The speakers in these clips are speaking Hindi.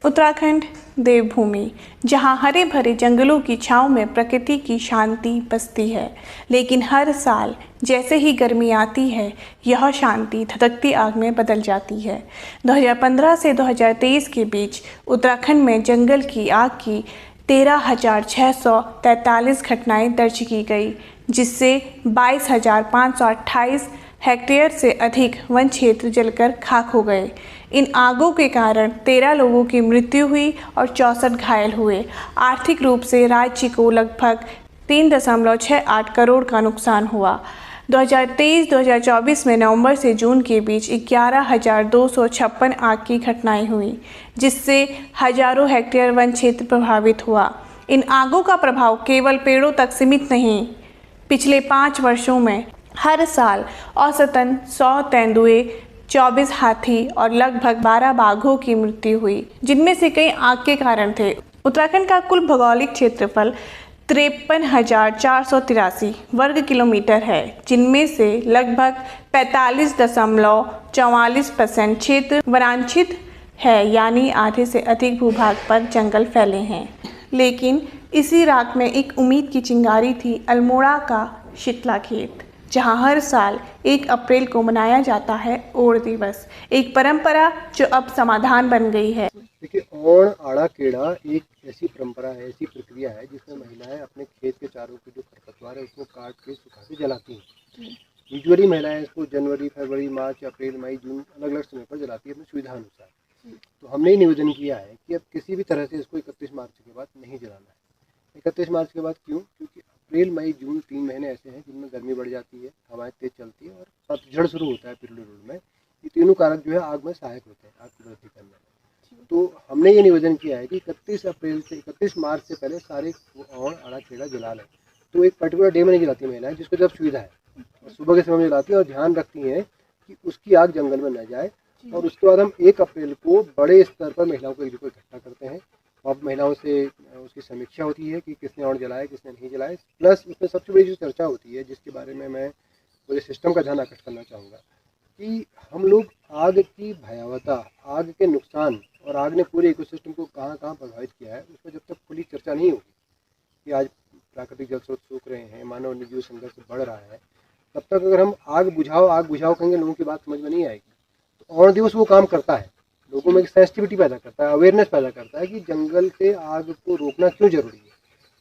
उत्तराखंड देवभूमि, जहां हरे भरे जंगलों की छांव में प्रकृति की शांति बसती है, लेकिन हर साल जैसे ही गर्मी आती है, यह शांति धधकती आग में बदल जाती है। 2015 से 2023 के बीच उत्तराखंड में जंगल की आग की 13,643 घटनाएं दर्ज की गई, जिससे 22,528 हेक्टेयर से अधिक वन क्षेत्र जलकर खाक हो गए। इन आगों के कारण 13 लोगों की मृत्यु हुई और 64 घायल हुए। आर्थिक रूप से राज्य को लगभग 3.68 करोड़ का नुकसान हुआ। 2023-2024 में नवंबर से जून के बीच 11,256 आग की घटनाएं हुई, जिससे हजारों हेक्टेयर वन क्षेत्र प्रभावित हुआ। इन आगों का प्रभाव केवल पेड़ों तक सीमित नहीं, पिछले 5 वर्षों में हर साल औसतन 100 तेंदुए, 24 हाथी और लगभग 12 बाघों की मृत्यु हुई, जिनमें से कई आग के कारण थे। उत्तराखंड का कुल भौगोलिक क्षेत्रफल 53,483 वर्ग किलोमीटर है, जिनमें से लगभग 45.44% क्षेत्र वनांचित है, यानी आधे से अधिक भूभाग पर जंगल फैले हैं। लेकिन इसी रात में एक उम्मीद की चिंगारी थी, अल्मोड़ा का शीतला खेत, जहां हर साल 1 अप्रैल को मनाया जाता है ओण दिवस, एक परंपरा जो अब समाधान बन गई है। देखिए, ओण आड़ा केड़ा एक ऐसी परंपरा है, ऐसी प्रक्रिया है जिसमें महिलाएं अपने खेत के चारों की जो खरपतवार है उसको काट के सुखा के जलाती हैं। यूजुअली महिलाएं इसको जनवरी, फरवरी, मार्च, अप्रैल, मई, जून अलग अलग समय पर जलाती है अपनी सुविधा अनुसार। तो हमने ये निवेदन किया है कि अब किसी भी तरह से इसको 31 मार्च के बाद नहीं जलाना है। 31 मार्च के बाद क्यों? क्योंकि अप्रैल, मई, जून 3 महीने ऐसे हैं जिनमें गर्मी बढ़ जाती है, हवाएं तेज चलती है और पतझड़ शुरू होता है पीरियड में। ये तीनों कारक जो है आग में सहायक होते हैं आग की वृद्धि करने में। तो हमने ये निवेदन किया है कि 31 मार्च से पहले सारे ओण आड़ा खेड़ा जला लें। तो एक पर्टिकुलर डे में नहीं जलाती महिलाएं, जिसको जब सुविधा है, और सुबह के समय में जलाती हैं और ध्यान रखती हैं कि उसकी आग जंगल में न जाए। और उसके बाद हम 1 अप्रैल को बड़े स्तर पर महिलाओं को एक जगह इकट्ठा करते हैं और महिलाओं से उसकी समीक्षा होती है कि किसने ओण जलाया, किसने नहीं जलाया। प्लस उसमें सबसे बड़ी जो चर्चा होती है, जिसके बारे में मैं पूरे सिस्टम का ध्यान आकर्षित करना चाहूँगा, कि हम लोग आग की भयावहता, आग के नुकसान और आग ने पूरे इकोसिस्टम को कहाँ कहाँ प्रभावित किया है, उसमें जब तक खुली चर्चा नहीं होगी कि आज प्राकृतिक जल स्रोत सूख रहे हैं, मानव निर्जीव संघर्ष बढ़ रहा है, तब तक अगर हम आग बुझाओ कहेंगे, लोगों की बात समझ में नहीं आएगी। तो ओण दिवस वो काम करता है, लोगों में एक सेंसिटिविटी पैदा करता है, अवेयरनेस पैदा करता है कि जंगल से आग को रोकना क्यों जरूरी है।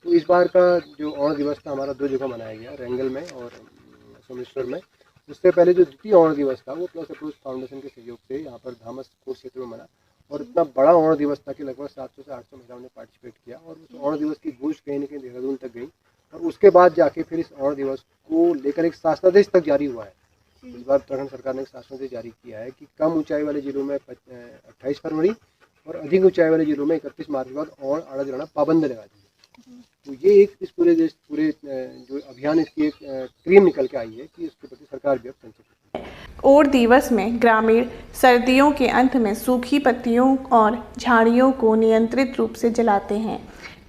तो इस बार का जो ओण दिवस था हमारा 2 जगह मनाया गया, रेंगल में और सोमेश्वर में। उससे पहले जो द्वितीय ओण दिवस था वो प्लस अप्रोच फाउंडेशन के सहयोग से यहाँ पर धामस कोट क्षेत्र में मना, और इतना बड़ा ओण दिवस था कि लगभग 700 से 800 महिलाओं ने पार्टिसिपेट किया। और उस ओण दिवस की गूंज कहीं न कहीं देहरादून तक गई, और उसके बाद जाके फिर इस ओण दिवस को लेकर एक शासनादेश तक जारी हुआ है। इस बार उत्तराखंड सरकार ने एक शासनादेश जारी किया है कि कम ऊंचाई वाले जिलों में 28 फरवरी और अधिक ऊंचाई वाले जिलों में 31 मार्च के बाद ओण आड़ा जलाना पाबंद लगा दी है। तो ये एक इस पूरे जो अभियान, इसकी एक क्रीम निकल के आई है कि इसके प्रति सरकार भी अब संचित है। ओण दिवस में ग्रामीण सर्दियों के अंत में सूखी पत्तियों और झाड़ियों को नियंत्रित रूप से जलाते हैं,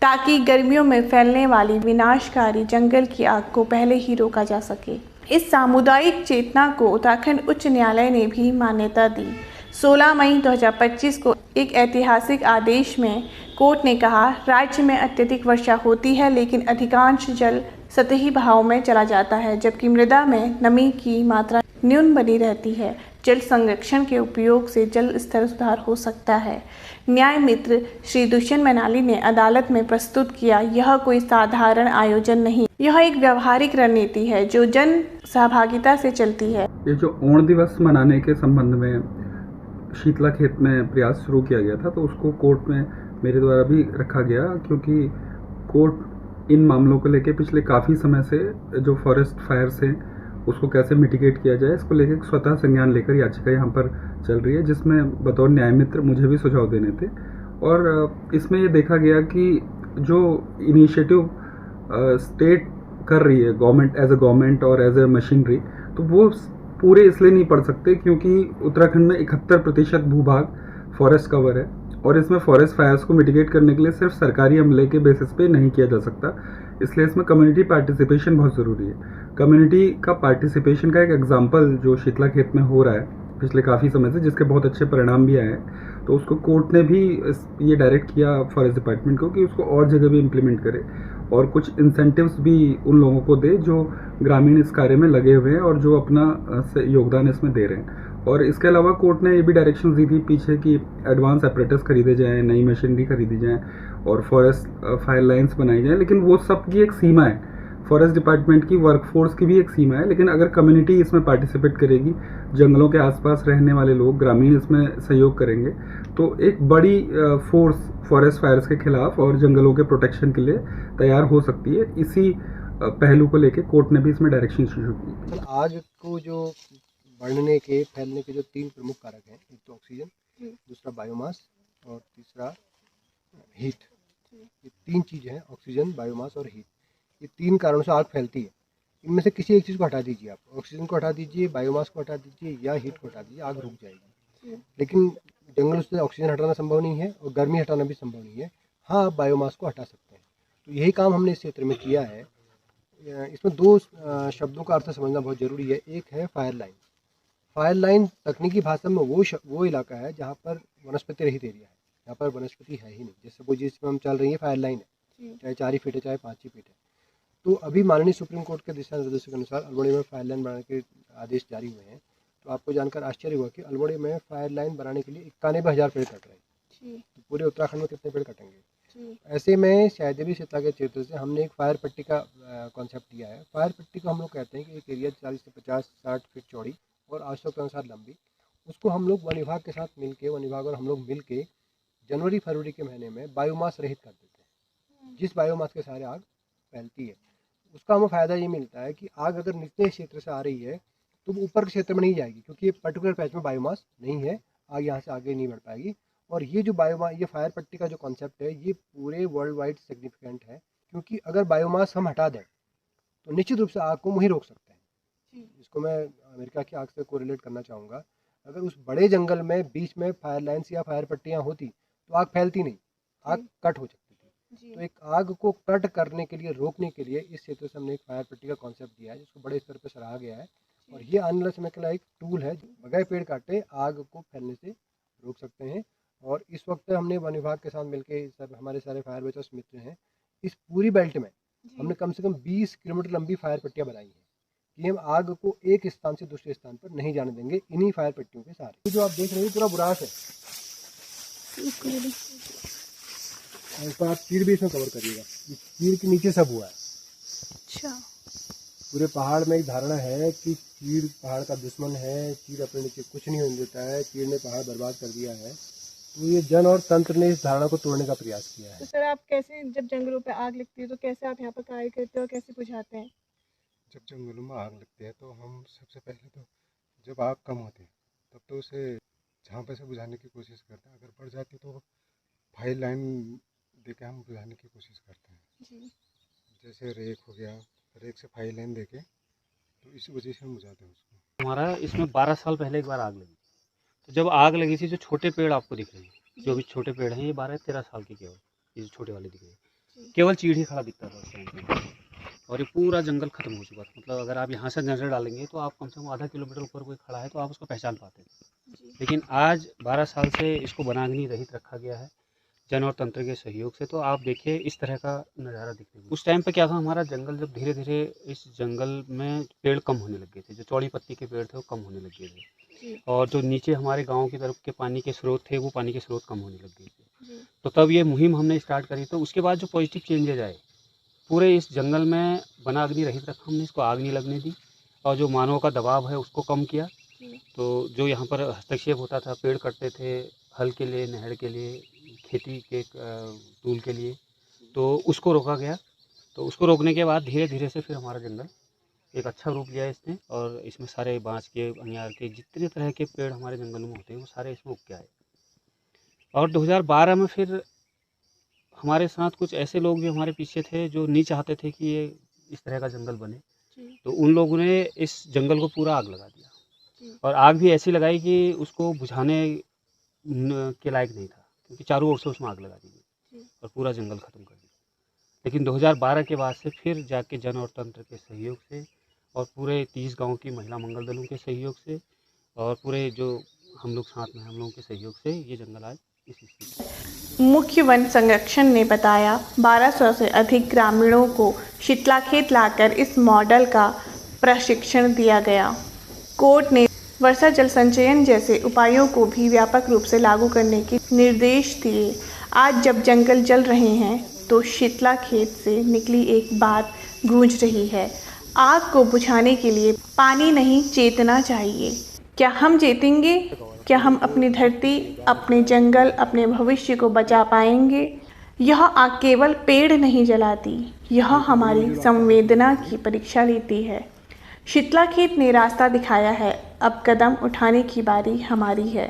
ताकि गर्मियों में फैलने वाली विनाशकारी जंगल की आग को पहले ही रोका जा सके। इस सामुदायिक चेतना को उत्तराखंड उच्च न्यायालय ने भी मान्यता दी। 16 मई 2025 को एक ऐतिहासिक आदेश में कोर्ट ने कहा, राज्य में अत्यधिक वर्षा होती है, लेकिन अधिकांश जल सतही बहाव में चला जाता है, जबकि मृदा में नमी की मात्रा न्यून बनी रहती है। जल संरक्षण के उपयोग से जल स्तर सुधार हो सकता है। न्याय मित्र श्री दुष्यंत मनाली ने अदालत में प्रस्तुत किया, यह कोई साधारण आयोजन नहीं, यह एक व्यावहारिक रणनीति है जो जन सहभागिता से चलती है। ये जो ओण दिवस मनाने के संबंध में शीतला खेत में प्रयास शुरू किया गया था, तो उसको कोर्ट में मेरे द्वारा भी रखा गया, क्योंकि कोर्ट इन मामलों को लेकर पिछले काफ़ी समय से जो फॉरेस्ट फायर्स हैं उसको कैसे मिटिगेट किया जाए, इसको लेकर स्वतः संज्ञान लेकर याचिका यहाँ पर चल रही है, जिसमें बतौर न्याय मित्र मुझे भी सुझाव देने थे। और इसमें ये देखा गया कि जो इनिशिएटिव स्टेट कर रही है, गवर्नमेंट एज ए गवर्नमेंट और एज ए मशीनरी, तो वो पूरे इसलिए नहीं पड़ सकते क्योंकि उत्तराखंड में 71% भूभाग फॉरेस्ट कवर है, और इसमें फॉरेस्ट फायर्स को मिटिगेट करने के लिए सिर्फ सरकारी अमले के बेसिस पे नहीं किया जा सकता, इसलिए इसमें कम्युनिटी पार्टिसिपेशन बहुत ज़रूरी है। कम्युनिटी का पार्टिसिपेशन का एक एग्जांपल जो शीतला खेत में हो रहा है, पिछले काफ़ी समय से, जिसके बहुत अच्छे परिणाम भी आए हैं। तो उसको कोर्ट ने भी ये डायरेक्ट किया फॉरेस्ट डिपार्टमेंट को कि उसको और जगह भी इम्प्लीमेंट करे और कुछ इंसेंटिव्स भी उन लोगों को दे जो ग्रामीण इस कार्य में लगे हुए हैं और जो अपना योगदान इसमें दे रहे हैं। और इसके अलावा कोर्ट ने ये भी डायरेक्शन दी थी पीछे कि एडवांस एपरेटस खरीदे जाएँ, नई मशीनरी खरीदी जाए और फॉरेस्ट फायर लाइन्स बनाई जाएँ। लेकिन वो सब की एक सीमा है, फॉरेस्ट डिपार्टमेंट की वर्कफोर्स की भी एक सीमा है। लेकिन अगर कम्युनिटी इसमें पार्टिसिपेट करेगी, जंगलों के आसपास रहने वाले लोग, ग्रामीण इसमें सहयोग करेंगे, तो एक बड़ी फोर्स फॉरेस्ट फायर्स के खिलाफ और जंगलों के प्रोटेक्शन के लिए तैयार हो सकती है। इसी पहलू को लेकर कोर्ट ने भी इसमें डायरेक्शन इशू की। आग को जो बढ़ने के फैलने के जो 3 प्रमुख कारक हैं, एक तो ऑक्सीजन, दूसरा बायोमास और तीसरा हीट। ये 3 चीज़ें हैं, ऑक्सीजन, बायोमास और हीट। ये 3 कारणों से आग फैलती है। इनमें से किसी एक चीज़ को हटा दीजिए आप, ऑक्सीजन को हटा दीजिए, बायोमास को हटा दीजिए या हीट को हटा दीजिए, आग रुक जाएगी। लेकिन जंगल से ऑक्सीजन हटाना संभव नहीं है और गर्मी हटाना भी संभव नहीं है। हाँ, आप बायोमास को हटा सकते हैं। तो यही काम हमने इस क्षेत्र में किया है। इसमें 2 शब्दों का अर्थ समझना बहुत ज़रूरी है। एक है फायर लाइन। फायर लाइन तकनीकी भाषा में वो इलाका है जहाँ पर वनस्पति रहित एरिया है, यहाँ पर वनस्पति है ही नहीं। जैसे वो जिसमें हम चल रही है फायर लाइन है, चाहे 4 ही फीट है चाहे 5 ही फीट है। तो अभी माननीय सुप्रीम कोर्ट के दिशा निर्देशों के अनुसार अल्मोड़ा में फायर लाइन बनाने के आदेश जारी हुए हैं। तो आपको जानकर आश्चर्य हुआ कि अल्मोड़ा में फायर लाइन बनाने के लिए 91,000 पेड़ कट रहे हैं। तो पूरे उत्तराखंड में कितने पेड़ कटेंगे? ऐसे में शायदेवी शीतला के क्षेत्र से हमने एक फायर पट्टी का कॉन्सेप्ट लिया है। फायर पट्टी को हम लोग कहते हैं कि एक एरिया 40 से 50-60 फीट चौड़ी और आवश्यकता अनुसार लंबी, उसको हम लोग वन विभाग के साथ मिलके, वन विभाग और हम लोग मिलके जनवरी फरवरी के महीने में बायोमास रहित कर देते हैं। जिस बायोमास के सहारे आग फैलती है, उसका हमें फ़ायदा ये मिलता है कि आग अगर निचले क्षेत्र से आ रही है तो वो ऊपर के क्षेत्र में नहीं जाएगी, क्योंकि ये पर्टिकुलर पैच में बायोमास नहीं है, आग यहाँ से आगे नहीं बढ़ पाएगी। और ये जो ये फायर पट्टी का जो कॉन्सेप्ट है, ये पूरे वर्ल्ड वाइड सिग्निफिकेंट है, क्योंकि अगर बायोमास हम हटा दें तो निश्चित रूप से आग को वहीं रोक सकते हैं। इसको मैं अमेरिका की आग से कोरिलेट करना चाहूँगा। अगर उस बड़े जंगल में बीच में फायर लाइन्स या फायर पट्टियाँ होती तो आग फैलती नहीं, आग कट हो सकती थी। तो एक आग को कट करने के लिए, रोकने के लिए इस क्षेत्र से हमने एक फायर पट्टी का कॉन्सेप्ट दिया है, जिसको बड़े स्तर पर सराहा गया है। और ये आने वाले समय के लिए एक टूल है, बगैर पेड़ काटे आग को फैलने से रोक सकते हैं। और इस वक्त हमने वन विभाग के साथ मिलकर, सब हमारे सारे फायर ब्रिगेड मित्र हैं, इस पूरी बेल्ट में हमने कम से कम 20 किलोमीटर लंबी फायर पट्टियाँ बनाई हैं कि हम आग को एक स्थान से दूसरे स्थान पर नहीं जाने देंगे इन्हीं फायर पट्टियों के सहारे। जो आप देख रहे हैं पूरा बुराश है, इसको आप चीड़ भी इसमें कवर करिएगा। चीड़ के नीचे सब हुआ है। अच्छा, पूरे पहाड़ में एक धारणा है कि चीड़ पहाड़ का दुश्मन है, चीड़ अपने नीचे कुछ नहीं होने देता है, चीड़ ने पहाड़ बर्बाद कर दिया है। तो ये जन और तंत्र ने इस धारणा को तोड़ने का प्रयास किया है। तो सर, आप कैसे, जब जंगलों पे आग लगती है तो कैसे आप यहाँ पर कार्य करते हो और कैसे बुझाते हैं? जब जंगलों में आग लगती है तो हम सबसे पहले तो, जब आग कम होती है तब तो उसे झांपे से बुझाने की कोशिश करते हैं। अगर बढ़ जाती तो फायर लाइन देके हम बुझाने की कोशिश करते हैं जी। जैसे रेक हो गया, रेक से फायर लाइन देके, तो इसी वजह से हम बुझाते हैं उसको। हमारा इसमें 12 साल पहले एक बार आग लगी। तो जब आग लगी थी, जो छोटे पेड़ आपको दिख रहे हैं, जो भी छोटे पेड़ हैं, ये 12-13 साल के केवल, ये जो छोटे वाले दिख रहे हैं, केवल चीड़ ही खड़ा दिखता था उस टाइम पे। और ये पूरा जंगल खत्म हो चुका था। मतलब अगर आप यहाँ से नज़र डालेंगे तो आप कम से कम आधा किलोमीटर ऊपर कोई खड़ा है तो आप उसको पहचान पाते हैं। लेकिन आज 12 साल से इसको वनाग्नि रहित रखा गया है जन और तंत्र के सहयोग से। तो आप देखिए इस तरह का नज़ारा दिखने को। उस टाइम पे क्या था, हमारा जंगल जब धीरे धीरे, इस जंगल में पेड़ कम होने लग गए थे, जो चौड़ी पत्ती के पेड़ थे वो कम होने लग गए थे, और जो नीचे हमारे गांव की तरफ के पानी के स्रोत थे, वो पानी के स्रोत कम होने लग गए थे। तो तब ये मुहिम हमने स्टार्ट करी। तो उसके बाद जो पॉजिटिव चेंजेज आए, पूरे इस जंगल में वनाग्नि रहित रखा हमने, इसको आग नहीं लगने दी, और जो मानव का दबाव है उसको कम किया। तो जो यहाँ पर हस्तक्षेप होता था, पेड़ कटते थे हल के लिए, नहर के लिए, खेती के टूल के लिए, तो उसको रोका गया। तो उसको रोकने के बाद धीरे धीरे से फिर हमारा जंगल एक अच्छा रूप लिया इसने, और इसमें सारे बांस के, अनियार के, जितने तरह के पेड़ हमारे जंगलों में होते हैं वो सारे इसमें उग के आए। और 2012 में फिर हमारे साथ कुछ ऐसे लोग भी हमारे पीछे थे जो नहीं चाहते थे कि ये इस तरह का जंगल बने। तो उन लोगों ने इस जंगल को पूरा आग लगा दिया, और आग भी ऐसी लगाई कि उसको बुझाने के लायक नहीं था, क्योंकि चारों ओर से उसमें आग लगा दी गई और पूरा जंगल ख़त्म कर दिया। लेकिन 2012 के बाद से फिर जाके जन और तंत्र के सहयोग से और पूरे 30 गांव की महिला मंगल दलों के सहयोग से और पूरे जो हम लोग साथ में हैं, हम लोगों के सहयोग से ये जंगल आज इस स्थिति में। मुख्य वन संरक्षण ने बताया 1200 से अधिक ग्रामीणों को शीतलाखेत लाकर इस मॉडल का प्रशिक्षण दिया गया। कोर्ट ने वर्षा जल संचयन जैसे उपायों को भी व्यापक रूप से लागू करने के निर्देश दिए। आज जब जंगल जल रहे हैं तो शीतलाखेत से निकली एक बात गूंज रही है, आग को बुझाने के लिए पानी नहीं चेतना चाहिए। क्या हम जीतेंगे? क्या हम अपनी धरती, अपने जंगल, अपने भविष्य को बचा पाएंगे? यह आग केवल पेड़ नहीं जलाती, यह हमारी संवेदना की परीक्षा लेती है। शीतलाखेत ने रास्ता दिखाया है, अब कदम उठाने की बारी हमारी है।